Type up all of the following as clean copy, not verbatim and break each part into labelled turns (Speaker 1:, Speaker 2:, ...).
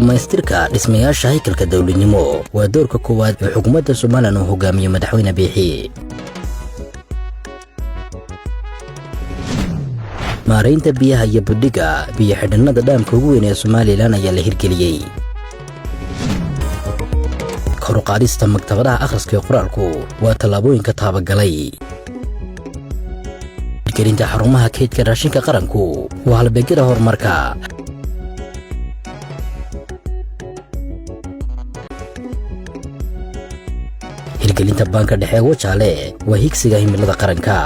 Speaker 1: dhamaystirka dhismayaasha haykalka dawladnimo waa doorka koowaad ee xukuumadda Soomaaliland oo hogaamiyo madaxweyne Biixi. maareynta biyaha iyo budhiga biyo xidhannada dhaamka ugu weyn ee Soomaaliland ayaa la hirgeliyay. kor u qaadista maktabadaha akhriska ee qoraalku waa tallaabooyinka taabagalay. hirgelinta xarumaha kaydka raashinka qaranku waa halbeegyada horumarka. hirgelinta banka dhexe ee Wajaale waa higsiga himilada qaranka.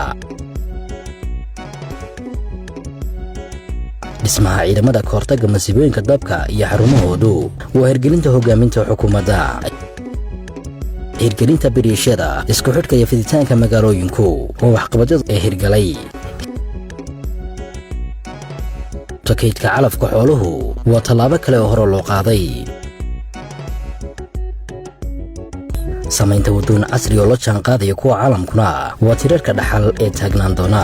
Speaker 1: dhismaha ciidamada kahortagga masiibooyinka dabka iyo xarumahoodu waa hirgelinta hogaaminta xukuumadda. hirgelinta biriishada isku xidhka iyo fiditaanka magaalooyinku waa waxqabadyada ee hirgalay. kaydka calafka xooluhu waa tallaabo kale oo hore loo qaaday. samaynta wadooyin casri oo la jaan qaadaya kuwa caalamkuna waa tirarka dhaxal ee taagnaan doona.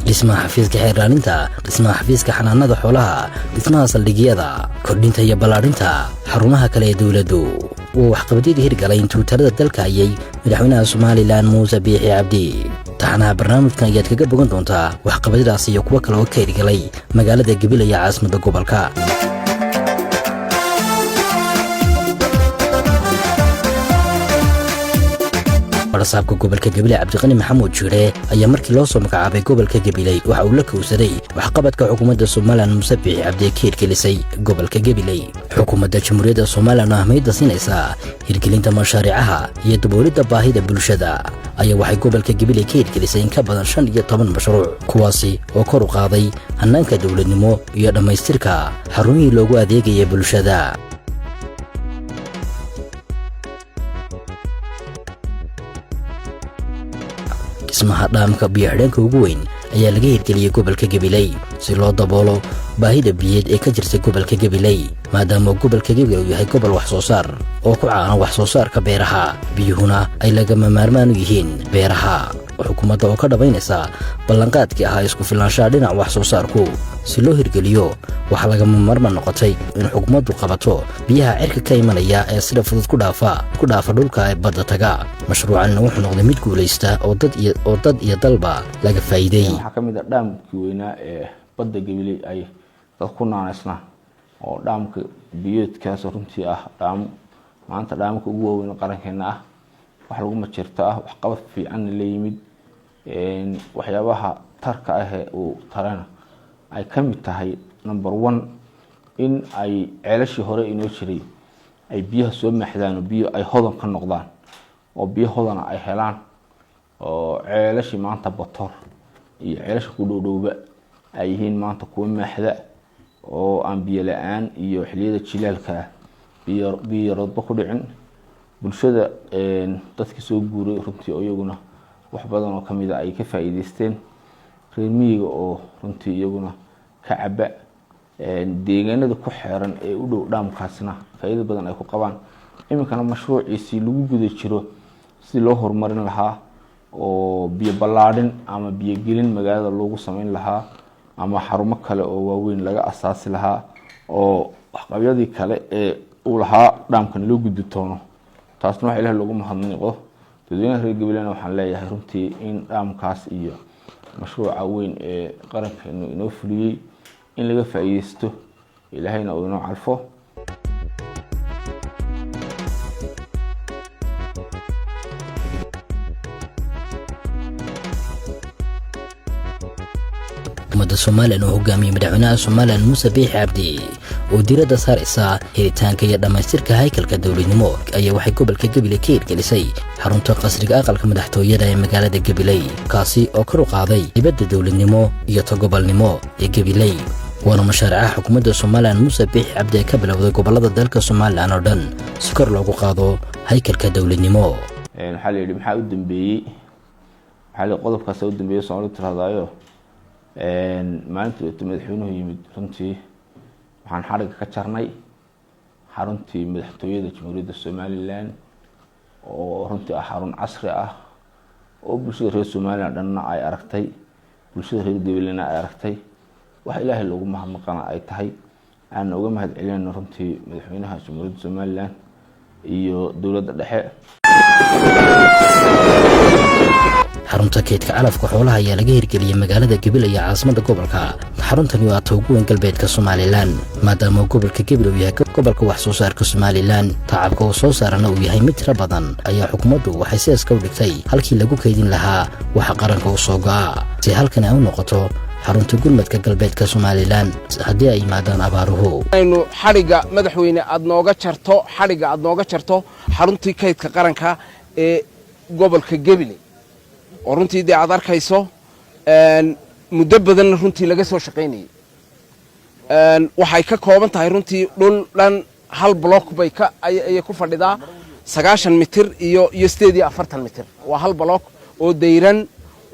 Speaker 1: dhismaha xafiiska xeerlaalinta, dhismaha xafiiska xanaanada xoolaha, dhismaha saldhigyada, kordhinta iyo ballaadhinta xarumaha kale ee dawladdu waa waxqabadyadii hirgalay intuu talada dalka hayay madaxweynaha Soomaaliland Muuse Biixi Cabdi. taxanaha barnaamijkan ayaad kaga bogan doontaa waxqabadyadaas iyo kuwa kale oo ka hirgalay magaalada Gabiley ee caasimadda gobolka. barsaabka gobolka Gabiley Cabdiqani Maxamuud Jire ayaa markii loo soo magacaabay gobolka Gabiley waxa uu la kowsaday waxqabadka xukuumadda Soomaaliland Muuse Biixi Cabdi ee hirgelisay gobolka Gabiley. xukuumadda Jamhuuriyadda Soomaaliland oo ahmiyadda siinaysa hirgelinta mashaariicaha iyo daboolidda baahida bulshada ayaa waxay gobolka Gabiley ka hirgelisay in ka badan 15 mashruuc kuwaasi oo kor u qaaday hannaanka dawladnimo iyo dhamaystirka xarumihii loogu adeegayay bulshada. dhismaha dhaamka biyo xidhanka ugu weyn ayaa laga hirgeliyay gobolka Gabiley si loo daboolo baahida biyeed ee ka jirta gobolka Gabiley maadaama gobolka Gabiley uu yahay gobol wax soo saar oo ku caan wax soo saarka beeraha biyuhuna ay lagama maarmaan u yihiin beeraha. xukuumadda oo ka dhabaynaysa ballanqaadkii ahaa isku filaanshaha dhinaca wax soo saarku si loo hirgeliyo waxa lagama maarmaan noqotay in xukuumaddu qabato biyaha cirka ka imanaya ee sida fudud ku dhaafa dhulka ee badda taga. mashruucanna wuxuu noqday mid guulaysta oo dad iyo dalba laga faa'iiday.
Speaker 2: waxaa ka mid ah dhaamkii weynaa ee badda Gabiley ay dad ku naanaysnaa oo dhaamka biyoodkaas runtii ah maanta dhaamka ugu waaweyn qarankeena ah wax lagu majeerto ah wax qabad fiican la yimid waxyaabaha tarka ah ee uu tarana ay ka mid tahay number 1 in ay ceelashii hore inoo jiray ay biyaha soo maxdaan oo biyo ay hodan ka noqdaan oo biyo hodana ay helaan oo ceelashii maanta bator iyo ceelasha ku dhowdhowba ay yihiin maanta kuwa maxda oo aan biyo la'aan iyo xilliyada jilaalka biyo rodba ku dhicin. bulshada dadka soo guuray runtii iyaguna wax badan oo kamid ah ay ka faa'iideysteen. reer miyiga oo runtii iyaguna ka caba deegaanada ku xeeran ee u dhow dhaamkaasna faa'iido badan ay ku qabaan. iminkana mashruuciisi lagu guda jiro si loo horumarin lahaa oo biyo ballaadhin ama biyo gelin magaalada loogu sameyn lahaa ama xarumo kale oo waaweyn laga asaasi lahaa oo waxqabadyadii kale ee uu lahaa dhaamkan loo gudbi doono. taasna waxa Ilaahay loogu mahadnaqo. dadweynaha reer Gabileyna waxaan leeyahay runtii in dhaamkaas iyo mashruuca weyn ee qarankeenu inoo fuliyay in laga faa'iideysto Ilaahayna uu inoo calfo.
Speaker 1: xukuumadda Soomaaliland oo hogaamiyo madaxweynaha Soomaaliland Muuse Biixi Cabdi oo diiradda saaraysa helitaanka iyo dhamaystirka haykalka dawladnimo ayaa waxay gobolka Gabiley ka hirgelisay xarunta qasriga aqalka madaxtooyada ee magaalada Gabiley kaasi oo kor u qaaday dibadda dawladnimo iyo gobolnimo ee Gabiley. waana mashaariica xukuumadda Soomaaliland Muuse Biixi Cabdi ka bilowday gobolada dalka Soomaaliland oo dhan si kor loogu qaado haykalka dawladnimo.
Speaker 2: waxaa la yidhi maxaa u dambeeyay qodobkaas u dambeeyay Soomaalidu tiraahdayo maalintii madaxweynuhu yimid runtii waxaan xariga ka jarnay xaruntii madaxtooyada Jamhuuriyadda Soomaaliland oo runtii ah xarun casri ah oo bulshada reer Soomaaliland dhanna ay aragtay bulshada reer Gabileyna ay aragtay wax Ilaahay loogu mahadnaqana ay tahay aan uga mahad celinayno runtii madaxweynaha Jamhuuriyadda Soomaaliland iyo dowladda dhexe.
Speaker 1: xarunta keydka calafka xoolaha ayaa laga hirgeliyay magaalada Gabiley ee caasimadda gobolka. xaruntani waa ta ugu weyn galbeedka Soomaaliland maadaama gobolka Gabiley uu yahay gobolka wax soo saarka Soomaaliland tacabka oo soo saarana uu yahay mid tiro badan ayaa xukuumaddu waxay si iska u dhigtay halkii lagu kaydin lahaa waxa qaranka u soo go'a si halkan ay u noqoto xarunta gurmadka galbeedka Soomaaliland haddii ay yimaadaan abaaruhu.
Speaker 3: aynu xariga madaxweyne aad nooga jarto xaruntii kaydka qaranka ee gobolka Gabiley oo runtii aad arkayso muddo badan runtii laga soo shaqeynayay waxay ka kooban tahay runtii dhul dhan hal block bay ay ku fadhidaa 90 mitir iyo 48 mitir waa hal block oo deyran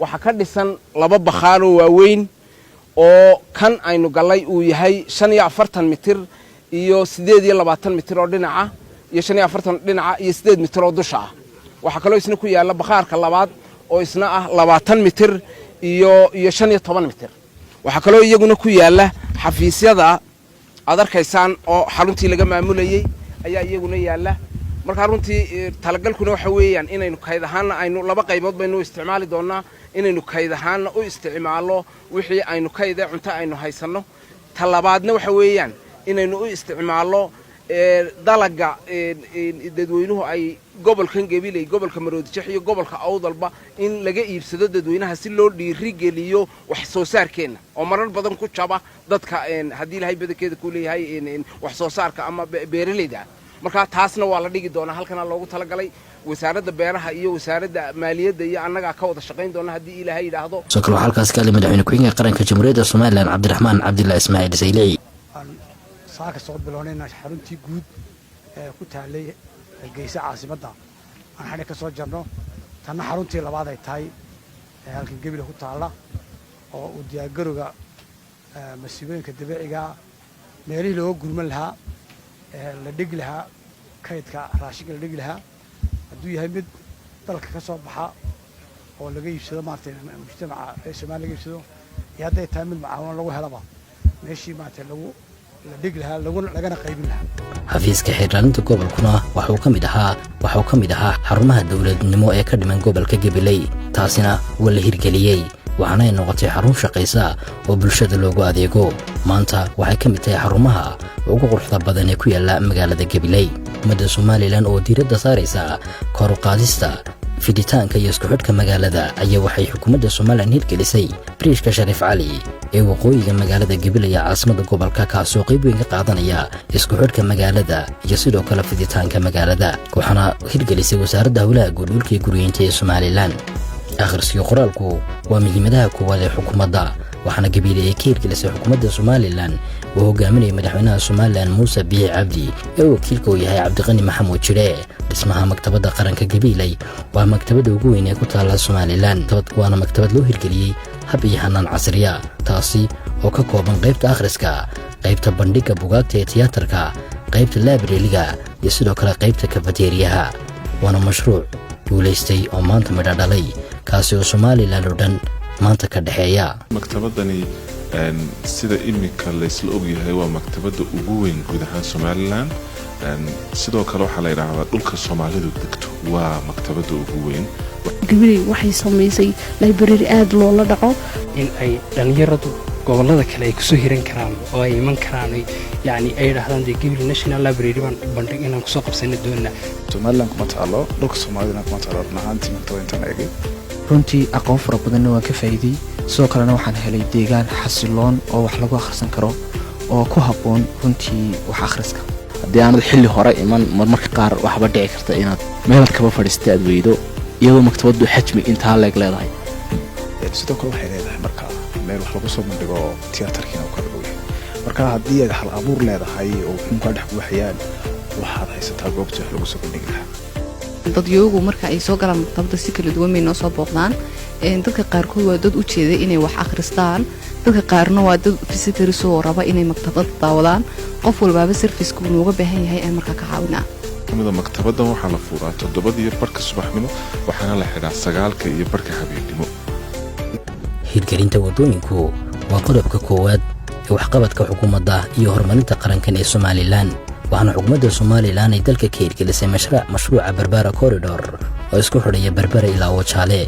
Speaker 3: waxa ka dhisan laba bakhaar oo waaweyn oo kan aynu galay uu yahay 45 mitir iyo 28 mitir oo dhinaca iyo 45 dhinaca iyo 8 mitir oo dusha ah waxa kale oo isna ku yaala bakhaarka labaad oo isna ah 20 mitir iyo 15 mitir waxa kale oo iyaguna ku yaala xafiisyada aad arkaysaan oo xaruntii laga maamulayay ayaa iyaguna yaala marka runtii talagalkuna waxa weeyaan inaynu kayd ahaan aynu laba qaybood baynu isticmaali doonaa inaynu kayd ahaan u isticmaalo wixii aynu kayd cunto aynu haysano talabaadna waxa weeyaan inaynu u isticmaalo dalaga dadweynuhu ay gobolkan Gabiley gobolka Maroodijeex iyo gobolka Awdalba in laga iibsado dadweynaha si loo dhiirigeliyo wax soo saarkeena oo marar badan ku jaba dadka hadii Ilaahay badankeeda ku leeyahay wax soo saarka ama beeraleyda marka taasna waa la dhigi doonaa halkana loogu talagalay wasaaradda beeraha iyo wasaaradda maaliyadda iyo annaga ka wada shaqeyn doona hadii Ilaahay yiraahdo
Speaker 1: soo kale halkaas ka madaxweyne ku-xigeenka qaranka Jamhuuriyadda Soomaaliland Cabdiraxmaan Cabdullaahi Ismaaciil Saylici
Speaker 4: saaka soo bilownayna xaruntii guud ee ku taalay Hargeysa caasimadda aan xadhi ka soo jarno tan xaruntii labaad ay tahay halkan Gabiley ku taala oo u diyaargarowga masiibooyinka dabiiciga meelihii loo gurman lahaa la dhigi lahaa kaydka raashinka la dhigi lahaa hadduu yahay mid dalka ka soo baxa oo laga iibsado maartay mujtamaca Soomaaliya laga iibsado iyo hadday tahay mid macaawin lagu helaba meeshii maartay la dhigi lahaa lagana qaybin lahaa
Speaker 1: xafiiska xiraalinta gobolkuna waxuu ka mid ahaa xarumaha dawladnimo ee ka dhiman gobolka Gabiley taasina waa la hirgeliyay waxaana ay noqotay xarun shaqaysa oo bulshada loogu adeego maanta waxay ka mid tahay xarumaha ugu quruxda badan ee ku yaala magaalada Gabiley ummadda Soomaaliland oo diiradda saaraysa kor u qaadista fiditaanka iyo isku xidhka magaalada ayaa waxay xukuumadda Soomaaliland hirgelisay bariishka Shariif Cali ee waqooyiga magaalada Gabiley ee caasimadda gobolka kaasoo qayb weyn ka qaadanaya isku xidhka magaalada iyo sidoo kale fiditaanka magaalada waxaana hirgelisay wasaaradda hawlaha guud dhulka guryeynta ee Soomaaliland akhriska qoraalku waa muhiimadaha koowaad ee xukuumadda waxaana Gabiley ka hirgelisay xukuumadda Soomaaliland oo hogaaminaya madaxweynaha Soomaaliland Muuse Biixi Cabdi ee wakiilka uu yahay Cabdiqani Maxamuud Jire dhismaha maktabadda qaranka Gabiley waa maktabadda ugu weyn ee ku taala Soomaaliland waana maktabad loo hirgeliyay hab iyo hanaan casriya taasi oo ka kooban qaybta akhriska qaybta bandhigga buugaagta ee tiyaatarka qaybta library-ga iyo sidoo kale qaybta kafeteriyaha waana mashruuc guulaystay oo maanta midho dhalay kaasi oo Soomaaliland oo dhan maanta ka dhaxeeya
Speaker 5: maktabadani sida imika la isla og yahay waa maktabadda ugu weyn guud ahaan Soomaaliland sidoo kale waxa la yiraahdaa dhulka Soomaalidu degto waa maktabadda ugu weyn
Speaker 6: Gabiley waxay sameysay library aad loola dhaco
Speaker 7: in ay dhalinyaradu gobolada kale ay ku soo hiran karaan oo ay iman karaan yani ay yiraahdaan Gabiley National Library baan bandhig inaan ku soo qabsano doona
Speaker 8: Soomaaliland kuma taalo dhulka Soomaalida kuma taalo maanta maktabadda eegay
Speaker 9: runtii aqoon fara badan waan ka faa'iiday sidoo kalena waxaan helay deegaan xasiloon oo wax lagu akhrisan karo oo ku habboon runtii wax akhriska
Speaker 10: haddii aanad xilli hore iman marmarka qaar waxba dhici karta inaad meelad kaba fadhiistay aad weydo iyadoo maktabaddu xajmi intaa leeg leedahay
Speaker 8: sidoo kale waxay leedahay marka meel wax lagu soo bandhigo tiyaatarkiina uu ka dhow yahay marka haddii aad hal abuur leedahay oo xunka dhex buuxayaan waxaad haysataa goobta wax lagu soo bandhigi lahaa
Speaker 6: dadyogu marka ay soo galaan maktabadda si kala duwan noo soo booqdaan dadka qaarkood waa dad u jeeday inay wax akhristaan dadka qaarna waa dad visitors oo raba inay maktabadda daawadaan qof walba service-ku looga baahan yahay ay marka ka caawinaan
Speaker 5: kamida maktabaddan waxaa la furaa 7:00 subaxnimo waxaana la xidhaa 9:00 habeenimo
Speaker 1: hirgelinta wadooyinku waa qodobka koowaad ee waxqabadka xukuumadda iyo horumarinta qarankan ee Somaliland. waxaana xukuumadda Somaliland ay dalka ka hirgelisay mashruuca Berbera Corridor oo isku xidhaya Berbera ilaa Wajaale.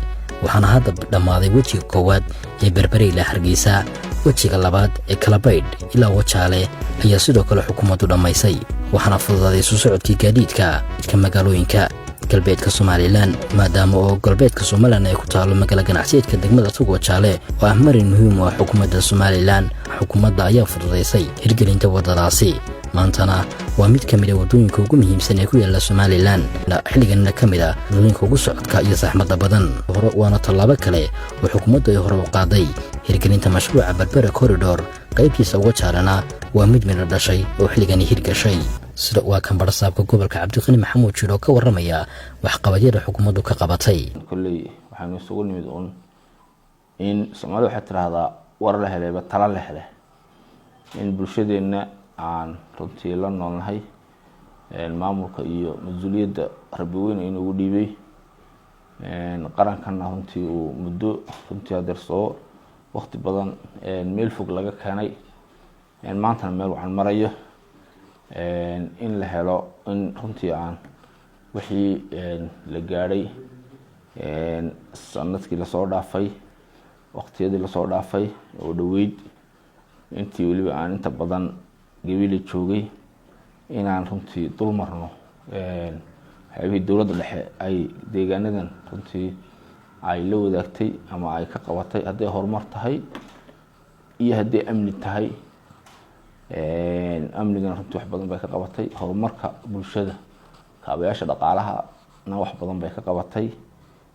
Speaker 1: waxaana hadda dhammaaday wejiga koowaad ee Berbera ilaa Hargeysa. wejiga labaad ee Kalabaydh ilaa Wajaale ayaa sidoo kale xukuumaddu dhammaysay. waxaana fududaaday soo socodkii gaadiidka magaalooyinka galbeedka Somaliland, maadaama oo galbeedka Somaliland ay ku taalo magaalo ganacsiyeedka degmada Tog Wajaale oo ah marin muhiim u ah xukuumadda Somaliland. xukuumadda ayaa fududaysay hirgelinta wadadaasi, maantana waa mid ka mid ah wadooyinka ugu muhiimsan ee ku yaala Somaliland, xilliganna ka mid ah wadooyinka ugu socodka iyo saxmadda badan. waana tallaabo kale oo xukuumaddu ay hore u qaaday hirgelinta mashruuca Berbera Corridor. qaybtiisa Wajaalena waa mid midho dhashay oo xilligani hirgashay. sida waa kan barsaabka gobolka Cabdiqani Maxamuud Jiro ka waramaya waxqabadyada xukuumaddu ka qabatay.
Speaker 2: kulley waxaanu isugu nimid in Soomaaliya waxay tiraahdaa war la helay tala la helay, in bulshadeena aan runtii la noolnahay maamulka iyo mas'uuliyadda rabbi weyn inuu dhiibay qarankan runtii uu muddo runtii adeersoo waqti badan meel fog laga keenay, maantana meel waxaan marayo in la helo in runtii aan wixii la gaadhay sanadkii lasoo dhaafay, waqtiyadii lasoo dhaafay oo dhaweyd, intii weliba aan inta badan Gabiley joogay, inaan runtii dul marno waxyaabihii dowladda dhexe ay deegaanadan runtii ay la wadaagtay ama ay ka qabatay, hadday horumar tahay iyo hadday amni tahay. amnigana runtii wax badan bay ka qabatay, horumarka bulshada kaabayaasha dhaqaalahana wax badan bay ka qabatay.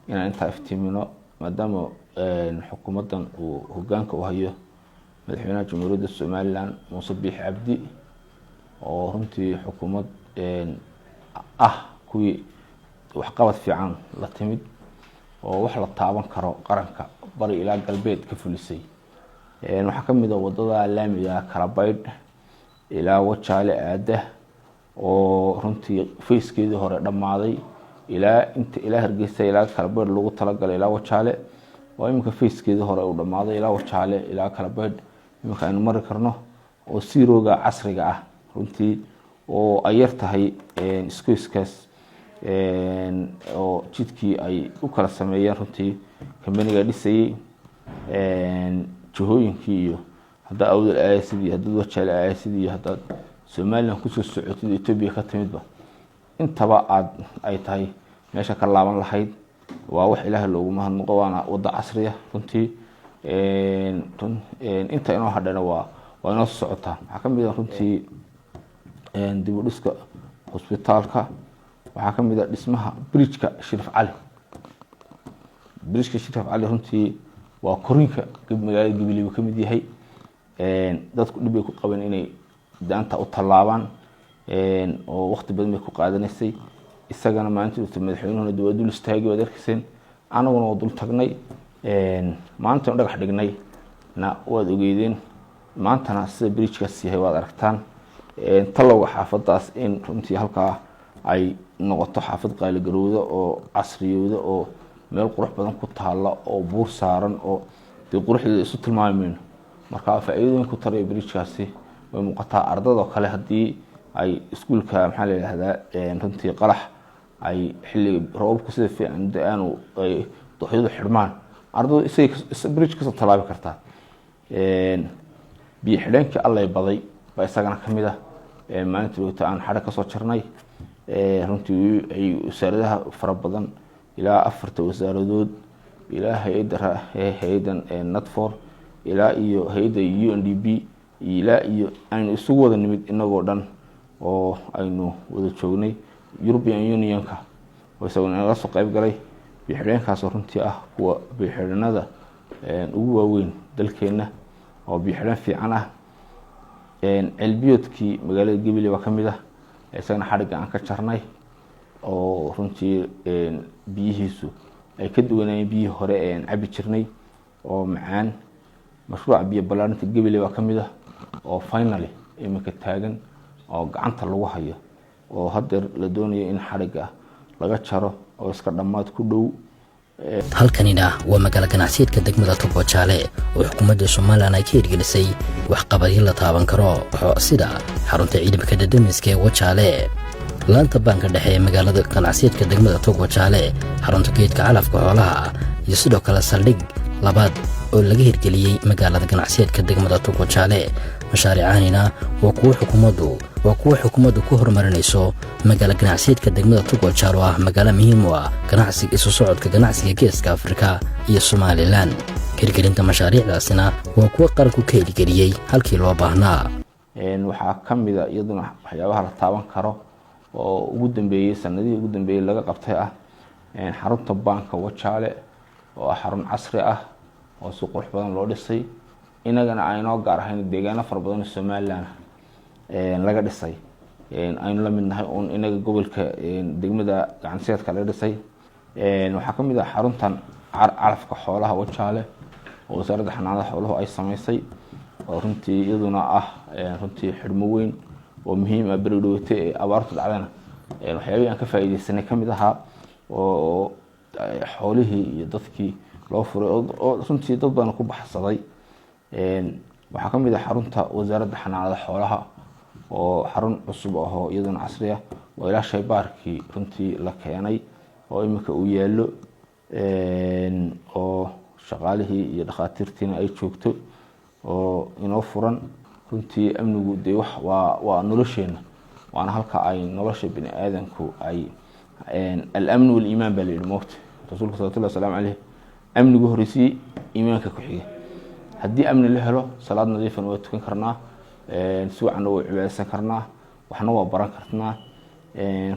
Speaker 2: inaan intaa iftiimino maadaama xukuumaddan uu hoggaanka u hayo madaxweynaha jamhuuriyadda Somaliland Muuse Biixi Cabdi, oo runtii xukuumad kuwii waxqabad fiican la timid oo wax la taaban karo qaranka bari ilaa galbeed ka fulisay. waxaa ka mid ah wadada laamiga Kalabaydh ilaa Wajaale aada oo runtii fayskeedii hore dhammaaday ilaa Hargeysa ilaa Kalabaydh lagu talagalay ilaa Wajaale, oo imika fayskeedii hore uu dhammaaday ilaa Wajaale ilaa Kalabaydh imika aynu mari karno, oo siirooga casriga ah runtii oo ay yar tahay iskuiskaas oo jidkii ay u kala sameeyeen runtii kambaniga dhisayay jihooyinkii, iyo hadda awdal aayasid iyo hadda Wajaale aayasid iyo hadda Somaliland kusoo socotid Ethiopia ka timidba, intaba ay tahay meesha ka laaban lahayd. waa wax Ilaahay loogu mahadnaqo, waana wada casri ah runtii. inta inoo hadhana waa inoo socotaa. waxaa ka mid ah runtii dib u dhiska hospitaalka, waxaa ka mid ah dhismaha bridge-ka Shariif Cali. runtii waa korinka magaalada Gabiley ka mid yahay. dadku dhib ay ku qabeen inay daanta u tallaabaan oo waqti badan bay ku qaadanaysay. isagana maalintii madaxweynuhuna dul istaagay waad arkayseen, anaguna waa dul tagnay. maanta dhagax dhignay na waad ogeydeen, maantana sida bridge-kaas yahay waad aragtaan. talowga xaafadaas in runtii halkaa ay noqoto xaafad qaaligarowda oo casriyowda oo meel qurux badan ku taala oo buur saaran oo dee quruxdeeda isu tilmaamayno. marka faa'iidooyin ku taray bridge-kaasi way muuqataa. ardada kale haddii ay iskuulka maxaa la yidhaahdaa runtii qalax ay xilli roobabku sida fiican da-aan ay duxyadu xidhmaan, ardadu bridge kasoo tallaabi kartaa. biyo xidheenkii allay baday baa isagana ka mid ah. maalintii wagta aan xadha kasoo jarnay runtii ay wasaaradaha fara badan ilaa 4 wasaaradood, ilaa hay-addan NATFOR, ilaa iyo hay-adda UNDP, ilaa iyo aynu isugu wada nimid inagoo dhan oo aynu wada joognay. European Unionka oo isaguna naga soo qayb galay. biyo xidheenkaasoo runtii ah kuwa biyo xidheenada ugu waaweyn dalkeena oo biyo xidheen fiican ah. ceelbiyoodkii magaalada Gabiley waa ka mid ah, isagana xadhigga aan ka jarnay oo runtii biyihiisu ay ka duwanayeen biyihii hore aan cabi jirnay oo macaan. mashruuca biyo ballaarinta Gabiley waa ka mid ah oo finally iminka taagan oo gacanta lagu hayo, oo haddeer la doonayo in xadhigga laga jaro oo iska dhammaad ku dhow.
Speaker 1: halkanina waa magaalo ganacsiyeedka degmada Togwa Jaale oo xukuumadda Soomaaliland ay ka hirgelisay waxqabadyo la taaban karo sida xarunta ciidamada dadamiska ee Wajaale laanta banka dhexe ee magaalada ganacsiyeedka degmada Togwa Jaale xarunta geedka calafka xoolaha iyo sidoo kale saldhig labaad oo laga hirgeliyay magaalada ganacsiyeedka degmada Togwa Jaale mashaariicaanina waa kuwa xukuumaddu ku horumarinayso magaalo ganacsiyeedka degmada Togwa Jaale oo ah magaalo muhiim u ah ganacsiga isu socodka ganacsiga Geeska Afrika iyo Soomaaliland hirgelinta mashaariicdaasina waa kuwa qaranku ka hirgeliyay halkii loo baahnaa
Speaker 2: waxaa ka mid ah iyaduna waxyaabaha la taaban karo oo ugu dambeeyay sanadihii ugu dambeeyay laga qabtay ah xarunta banka Wajaale oo ah xarun casri ah oo si qurux badan loo dhisay inagana aynoo gaar ahayn deegaano fara badan oo Soomaaliland laga dhisay aynu la mid nahay oo inaga gobolka degmada ganacsiyeedka laga dhisay waxaa ka mid ah xaruntan calafka xoolaha Wajaale oo wasaaradda xanaanada xooluhu ay sameysay oo runtii iyaduna ah runtii xidhmo weyn oo muhiim ah bari dhawate ee abaartu dhacdana waxyaabihii aan ka faa'iideysanay ka mid ahaa oo xoolihii iyo dadkii loo furay oo runtii dad badan ku baxsaday waxaa ka mid ah xarunta wasaaradda xanaanada xoolaha oo xarun cusub oo iyaduna casri ah oo ilaa shaybaarkii runtii la keenay oo imika uu yaalo oo shaqaalihii iyo dhakhaatiirtiina ay joogto oo inoo furan runtii amnigu de waa nolosheena waana halka ay nolosha bini aadanku ay al-amn wal iimaan baa leeyahay moogta rasuulka sallallahu alayhi wasallam alayhi amnigu horeysi iimaanka ku xiga haddii amni la helo salaad nadiif ah oo tukan karnaa si wacan oo cibaadeysan karnaa waxna waa baran karnaa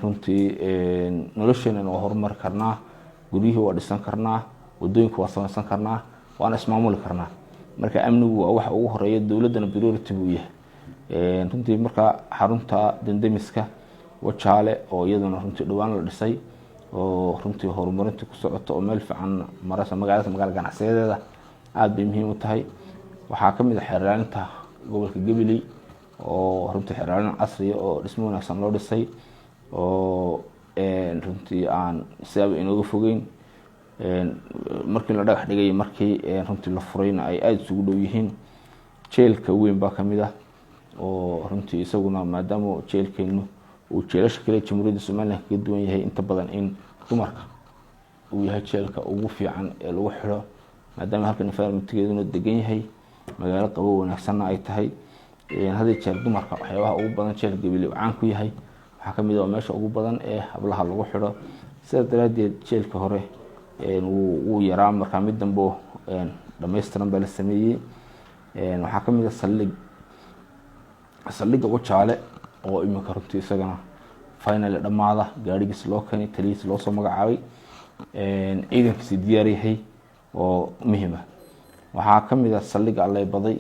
Speaker 2: runtii nolosheena waa horumar karnaa guriyihii waa dhisan karnaa wadooyinka waa samaysan karnaa waana ismaamuli karnaa marka amnigu waa waxa ugu horeeya dawladana priority buu yahay runtii marka xarunta dandamiska Wajaale oo iyaduna runtii dhawaan la dhisay oo runtii horumarinta ku socoto oo meel fiican maraysa magaalo ganacsiyeedda aad bay muhiim u tahay waxaa ka mid ah xiraalinta gobolka Gabiley oo runtii xiraalin casri ah oo dhismo wanaagsan loo dhisay oo runtii aan sabab inooga fogeyn markii la dhagax dhigay markii runtii la furayna ay aad isugu dhow yihiin jeelka weyn baa ka mid ah oo runtii isaguna maadaama jeelkeenu uu jeelasha kale Jamhuuriyadda Soomaaliland ka duwan yahay inta badan in dumarka uu yahay jeelka ugu fiican ee lagu xiro maadaama halkan environment-keeduna degan yahay magaalo qabow wanaagsan ay tahay hadii jeer dumarka waxyaabaha ugu badan jeelka Gabiley caan ku yahay waxaa ka mid ah meesha ugu badan ee hablaha lagu xiro sidaas daraadeed jeelka hore uu yaraa marka mid dambe dhameystiran baa la sameeyay waxaa ka mid ah saldhigga Wajaale oo imika runtii isagana final dhamaada gaarigiis loo keenay taliis loo soo magacaabay ciidankiisa diyaar yahay oo muhiim ah waxaa ka mid ah saldhigga Allay Baday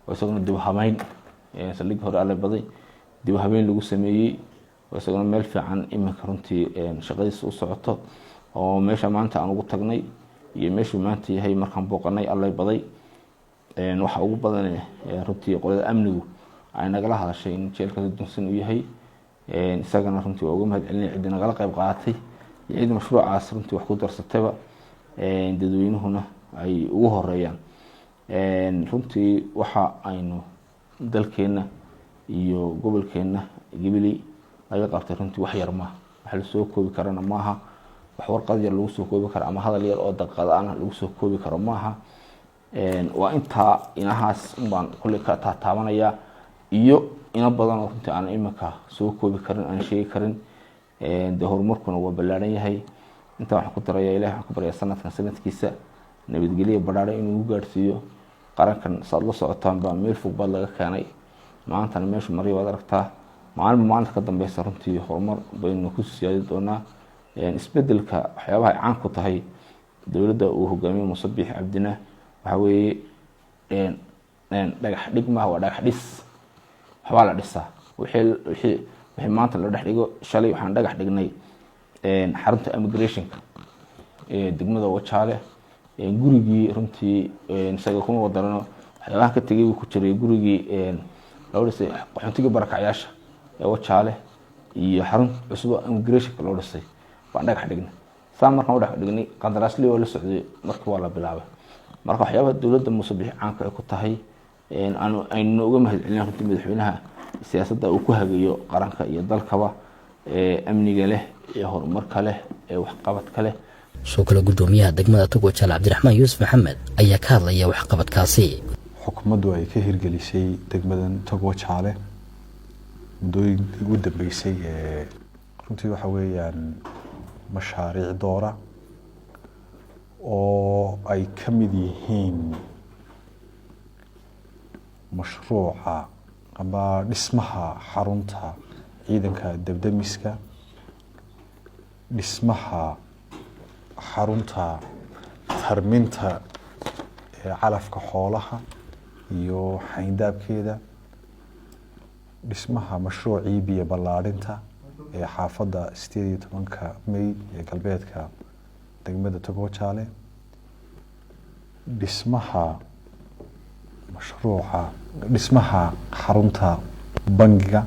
Speaker 2: oo isaguna dib habeyn saldhigga hore Allay Baday dib habeyn lagu sameeyay oo isaguna meel fiican imika runtii shaqadiisa u socoto oo meesha maanta aan ugu tagnay iyo meesha maanta yahay markaan booqanay Allay Baday waxa ugu badan runtii qolada amnigu ay nagala hadashay in jeelka dunsan uu yahay isagana runtii ugu mahadcelinay cid nagala qayb qaadatay cid mashruucaas runtii wax ku darsatayba dadweynuhuna ay ugu horeeyaan runtii waxa aynu dalkeena iyo gobolkeena Gabiley laga qabtay runtii wax yar ma wax la soo koobi karana maaha wax warqad yar lagu soo koobi karo ama hadal yar oo daqiiqad ah lagu soo koobi karo maaha waa inta inahaas baan kulli ka taabanaya iyo ina badan oo runtii aan imika soo koobi karin aan sheegi karin de horumarkuna waa ballaaran yahay inta wax ku daraya Ilaahay wax ku baraya sanadkiisa nabadgelyo badhaadhay inuu gaarsiiyo qarankan saad la socotaan baa meel fog baad laga keenay maantana meesha mariyo wada aragtaa maalinta ka dambaysa runtii horumar baynu ku siyaadi doonaa isbedelka waxyaabaha ay caan ku tahay dawladda uu hogaamiyo Muuse Biixi Cabdina waxa weeye dhagax dhigma waa dhagax dhis waxaa la dhisaa wixii maanta la dhex dhigo shalay waxaan dhagax dhignay xarunta immigration-ka degmada Wajaale gurigii runtii isaga kuma wadarano waxyaabaha ka tagay uu ku jiray gurigii loo dhisay qaxootiga barakacayaasha ee Wajaale iyo xarun cusub immigration-ka loo dhisay baan dhagax dhignay saa markaan u dhex dhignay qandaraasli waa la socday markii waa la bilaabay marka waxyaabaha dowladda muuse bixi caanka ay ku tahay aynu uga mahadcelinaa runtii madaxweynaha siyaasadda uu ku hagayo qaranka iyo dalkaba amniga leh iyo horumarka leh waxqabadka leh
Speaker 1: soo kale gudoomiyaha degmada Togwajaale Cabdiraxmaan Yuusuf Maxamed ayaa ka hadlaya waxqabadkaasi
Speaker 8: xukuumaddu ay ka hirgelisay degmadan Togwajaale muddooyinkii ugu dambeysay runtii waxa weeyaan mashaariic doora oo ay ka mid yihiin mashruuca ama dhismaha xarunta ciidanka debdemiska dhismaha xarunta tarminta calafka xoolaha iyo xayndaabkeeda dhismaha mashruucii biyo ballaadhinta ee xaafadda 18 May ee galbeedka degmada Togwajaale dhismaha xarunta bangiga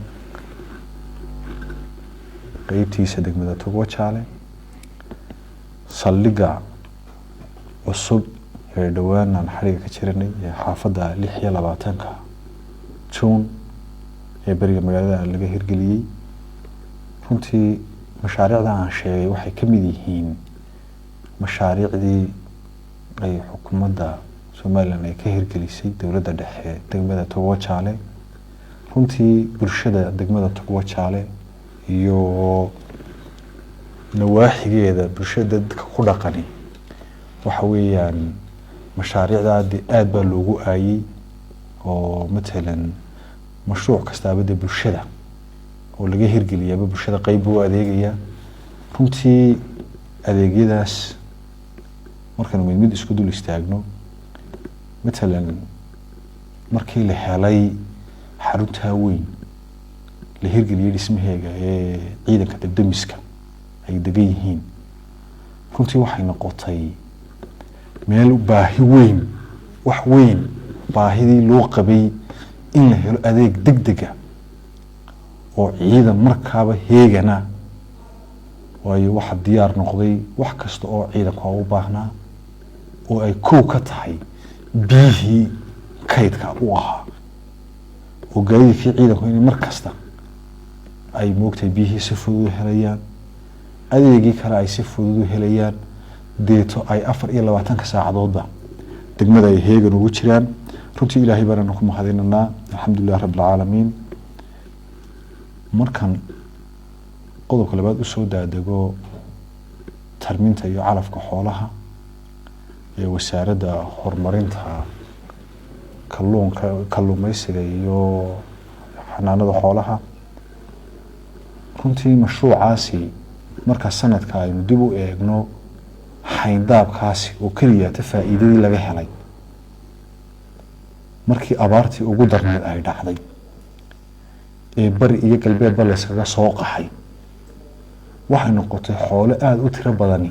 Speaker 8: qaybtiisa degmada Togwajaale saldhigga cusub ee dhawaan aan xariga ka jiranay ee xaafadda 26 Juun ee bariga magaalada laga hirgeliyay runtii mashaariicda aan sheegay waxay ka mid yihiin mashaariicdii ay xukuumadda Soomaaliland ay ka hirgelisay dowladda dhexe degmada Togwajaale runtii bulshada degmada Togwajaale iyo nawaaxigeeda bulshada dadka ku dhaqani waxa weeyaan mashaariicda aad baa loogu aayay oo matalan mashruuc kastaaba bulshada oo laga hirgeliyaba bulshada qayb u adeegaya runtii adeegyadaas markaan mid isku dul istaagno matalan markii la helay xarunta weyn la hirgeliyay dhismaheega ee ciidanka debdemiska ay degan yihiin runtii waxay noqotay meel baahi weyn wax weyn baahidii loo qabay in la helo adeeg degdega oo ciidan markaaba heegana waayo waxa diyaar noqday wax kasta oo ciidanku u baahnaa oo ay koow ka tahay biyihii kaydka u ahaa oo gaadiidkii ciidanku in mar kasta ay moogtay biyihii si fudud u helayaan adeegii kale ay si fudud u helayaan deeto ay 24 saacadoodba degmada ay heegan ugu jiraan runtii ilaahay baan ku mahadinaynaa alxamdulillaah rabbil caalamiin markan qodobka labaad u soo daadego tarminta iyo calafka xoolaha ee wasaaradda horumarinta kalluumaysiga iyo xanaanada xoolaha runtii mashruucaasi marka sanadka aynu dib u eegno xayndaabkaasi oo kaliya faa'iidadii laga helay markii abaartii ugu darneed ay dhacday ee bari iyo galbeedba la iskaga soo qaxay waxay noqotay xoolo aad u tiro badani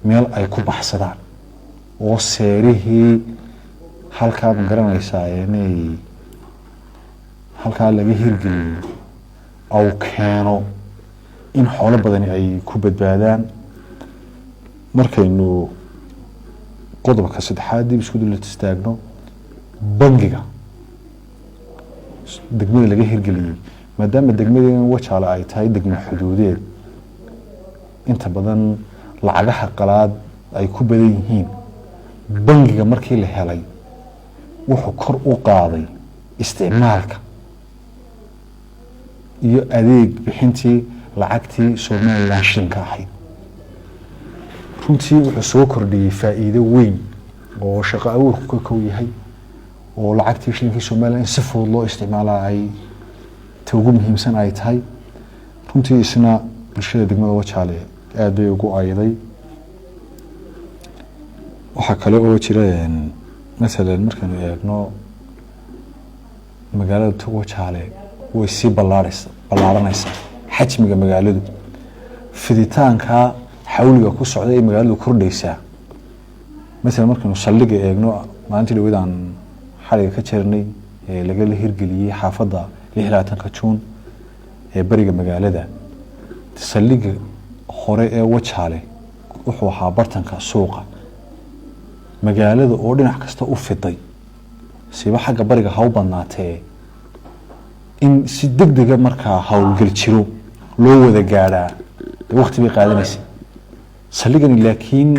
Speaker 8: meel ay ku baxsadaan oo seerihii halkaa ma garanaysaa inay halkaa laga hirgeliyay aw keeno in xoolo badani ay ku badbaadaan markaynu qodobka saddexaad dib isku dul istaagno bangiga degmada laga hirgeliyay maadaama degmada Wajaale ay tahay degmo xuduudeed inta badan lacagaha qalaad ay ku badan yihiin bangiga markii la helay wuxuu kor u qaaday isticmaalka iyo adeeg bixintii lacagtii Soomaaliland shilinka ahayd runtii wuxuu soo kordhiyay faa'iido weyn oo shaqo abuurku ka kow yahay oo lacagtii shilinka Soomaaliland si fudud loo isticmaalaa ay ugu muhiimsan ay tahay runtii isna bulshada degmada Wajaale aad bay ugu ayday waxa kale oo jira مثلا markaan eegno magaalada Togwajaale way si ballaaranaysaa xajmiga magaaladu fiditaanka xawliga ku socda ee magaaladu kordhaysaa مثلا markaan saldhigga eegno maalintii dhawadan xariga ka jirnay ee laga hirgeliyay xaafadda 26 Juun ee bariga magaalada saldhigga hore ee Wajaale wuxuu ahaa bartanka suuqa magaalada oo dhinac kasta u fiday siba xagga bariga ha u badnaatee in si degdega markaa howlgal jiro loo wada gaadhaa waqti bay qaadanaysa saldhigani laakiin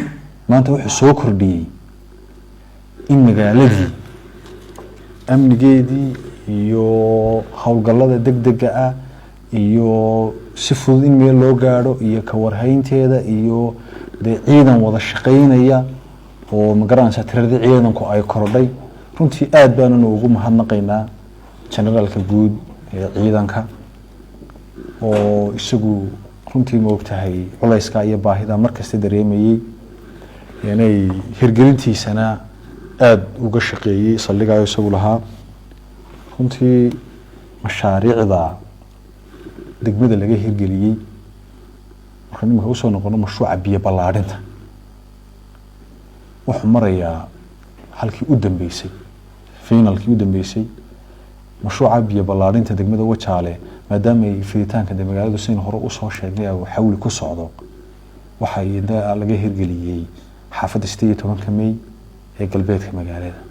Speaker 8: maanta wuxuu soo kordhiyey in magaaladii amnigeedii iyo howlgallada degdega ah iyo si fudud in meel loo gaadho iyo ka warhaynteeda iyo dee ciidan wada shaqaynaya oo magaranaysa tiradii ciidanku ay kordhay runtii aad baananu ugu mahadnaqaynaa generaalka guud ee ciidanka oo isagu runtii maogtahay culayska iyo baahida markasta dareemayey inay hirgelintiisana aada uga shaqeeyey saldhigayo isagu lahaa runtii mashaariicda degmada laga hirgeliyey markaan imika usoo noqono mashruuca biyo ballaadhinta wuxuu marayaa halkii u dambeysay finalkii u dambeysay mashruuca biyo ballaadhinta degmada Wajaale maadaama ay fiditaanka magaaladu sin hore u soo sheegnay oo xawli ku socdo waxa ay laga hirgeliyey xaafadda 18 May ee galbeedka magaalada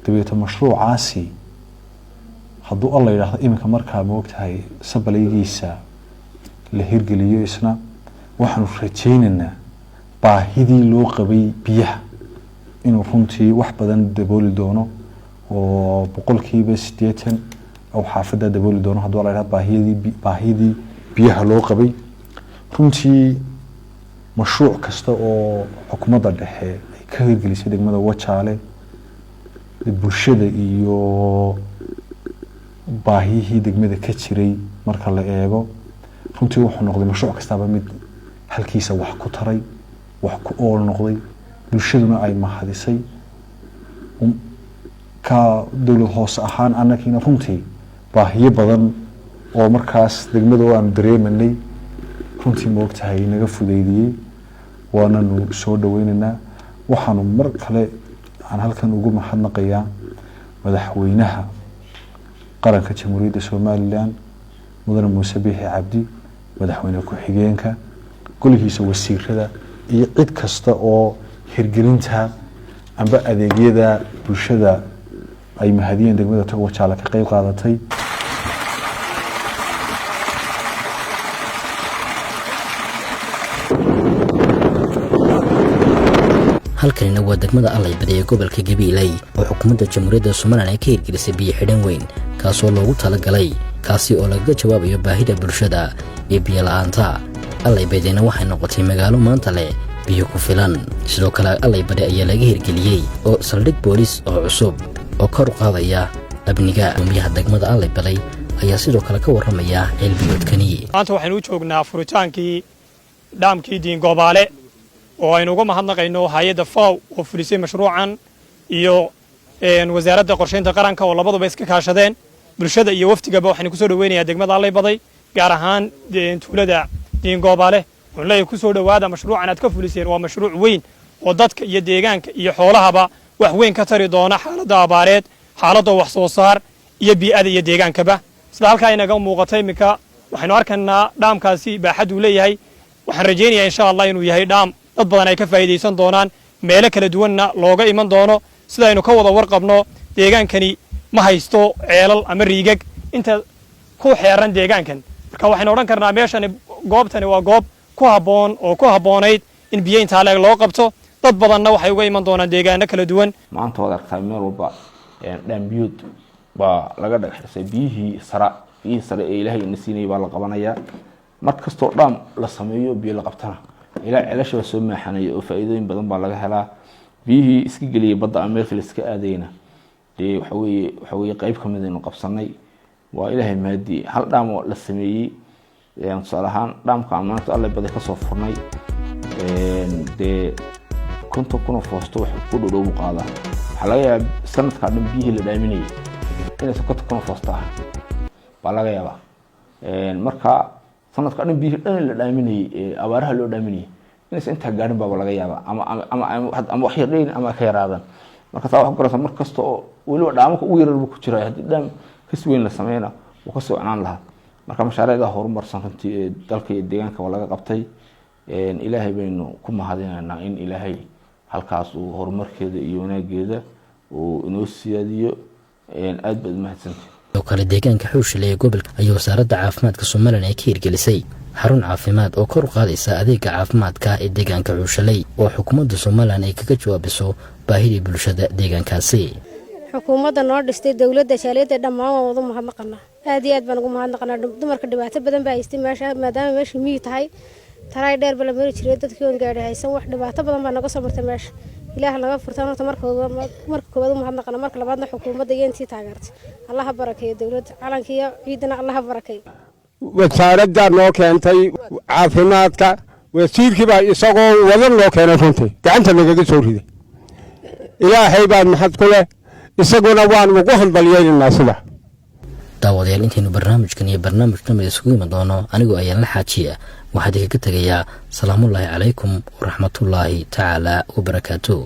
Speaker 8: dabeeto mashruucaasi hadduu alla yiraahdo iminka markaa moogtahay sabalaygiisa la hirgeliyo isna waxaanu rajaynaynaa baahidii loo qabay biyaha inuu runtii wax badan dabooli doono oo boqolkiiba 80 oo xaafadda dabooli doono hadduu alla yiraahdo baahidii biyaha loo qabay runtii mashruuc kasta oo xukuumadda dhexe ay ka hirgelisay degmada Wajaale bulshada iyo baahiyihii degmada ka jiray marka la eego runtii wuxuu noqday mashruuc kastaba mid halkiisa wax ku taray wax ku ool noqday bulshaduna ay mahadisay ka dawlad hoose ahaan annakiina runtii baahiyo badan oo markaas degmada aan dareemanay runtii moogtahay naga fudeydiyey waananu soo dhaweynaynaa waxaanu mar kale aan halkan ugu mahadnaqayaa madaxweynaha qaranka jamhuuriyadda Soomaaliland mudane Muuse Biixi Cabdi madaxweyne ku-xigeenka golihiisa wasiirada iyo cid kasta oo hirgelinta amba adeegyada bulshada ay mahadiyeen degmada Wajaale ka qayb qaadatay
Speaker 1: halkanina waa degmada Allaybadi ee gobolka Gabiley oo xukuumadda jamhuuriyadda Soomaaliland ay ka hirgelisay biyo xidhan weyn kaasoo loogu talagalay kaasi oo laga jawaabayo baahida bulshada ee biyo la'aanta Allaybadina waxay noqotay magaalo maanta leh biyo ku filan sidoo kale Allaybadi ayaa laga hirgeliyey oo saldhig booliis oo cusub oo kor u qaadaya amniga gudoomiyaha degmada Allaybadi ayaa sidoo kale ka waramaya cilmiyoodkani
Speaker 11: maanta waxaynu u joognaa furitaankii dhaamkii Diin Goobaale oo aynu uga mahadnaqayno hay'adda FAO oo fulisay mashruucan iyo wasaaradda qorsheynta qaranka oo labaduba iska kaashadeen bulshada iyo waftigaba waxaynu ku soo dhaweynayaa degmada Allaybadi gaar ahaan tuulada Diin Goobaale oo ku soo dhawaada mashruucan aad ka fuliseen waa mashruuc weyn oo dadka iyo deegaanka iyo xoolahaba wax weyn ka tari doona xaaladda abaareed xaaladda wax soo saar iyo bii'ada iyo deegaankaba sida halka inaga muuqatay imika waxaynu arkaynaa dhaamkaasi baaxad uu leeyahay waxaan rajaynayaa insha Allah inuu yahay dhaam dad badan ay ka faa'iideysan doonaan meelo kala duwanna looga iman doono sida aynu ka wada warqabno deegaankani ma haysto ceelal ama riigag inta ku xeeran deegaankan marka waxaan oran karnaa meeshani goobtani waa goob ku haboon oo ku haboonayd in biyo inta leeg loo qabto dad badanna waxay uga iman doonaan deegaano kala duwan
Speaker 2: maanta wada aragtaa meel walba dhan biyud baa laga dhagaxisay biyihii sare ee Ilaahay ina siinay baa la qabanayaa markastoo dhaam la sameeyo biyo la qabtana ilaa ceelasha soo maaxanay oo faa'iidooyin badan baa laga helaa biyihii iska galiyay badda ama meel iska aadayna waxa weeye qayb ka mid ah qabsanay waa Ilaahay maadi hal dhaam oo la sameeyay salahan dhaamka amaanta Allaybadi ka soo furnay kunto kuna foosto wax ku dhow qaada waxa laga yaabaa sanadka dhan biyihii la dhaaminayay inay kunto kuna foosto ah baa laga yaabaa marka sanadka dhan biyihii dhan la dhaaminayay abaaraha loo dhaaminayay inaysan inta gaarin baa laga yaabaa ama wax yar dheyn ama ka yaraadan marka taa wax garaysa markasta oo waliba dhaamka ugu yarar ku jira hadii dhaam kasi weyn la sameeyna oo ka soo cunaan lahaa marka mashaariicda horumarsan runtii dalka iyo deegaanka waa laga qabtay ilaahay baynu ku mahadinaynaa in ilaahay halkaas uu horumarkeeda iyo wanaageeda uu inoo siyaadiyo aad baad mahadsantahay
Speaker 1: oo kale deegaanka xuushile ee gobolka ayaa wasaaradda caafimaadka Soomaaliland ay ka hirgelisay xarun caafimaad oo kor u qaadaysa adeega caafimaadka ee deegaanka xuushile oo xukuumadda Soomaaliland ay kaga jawaabiso baahida bulshada deegaankaasi
Speaker 12: xukuumadda noo dhistay dawladda shaqaaleeda dhammaan wada mahadnaqana aad iyo aad baan ugu mahadnaqanaa dumarka dhibaato badan baa haystay meesha maadaama meesha miyay tahay taray dheer bala mari jiray dadkii oo gaadhay haysan wax dhibaato badan baa naga soo martay meesha ilaaha laga furtaan horta marka koowaad mahadnaqana marka labaadna xukuumadda intii taageertay Allah barakeeyo dawladda calankiyo ciidana Allah barakeeyo
Speaker 13: wasaaradda noo keentay caafimaadka wasiirkii baa isagoo wada noo keenay runtii gacanta nagaga soo riday ilaahay baa maxad ku leh isaguna waan ugu hambalyeynaa sida
Speaker 1: daawadayaal intaynu barnaamijkan iyo barnaamij kamid isugu iman doono anigoo ayaan la xaajiya waxaan idinkaga tegayaa salaamullaahi calaykum waraxmatullaahi tacaala wabarakaatuh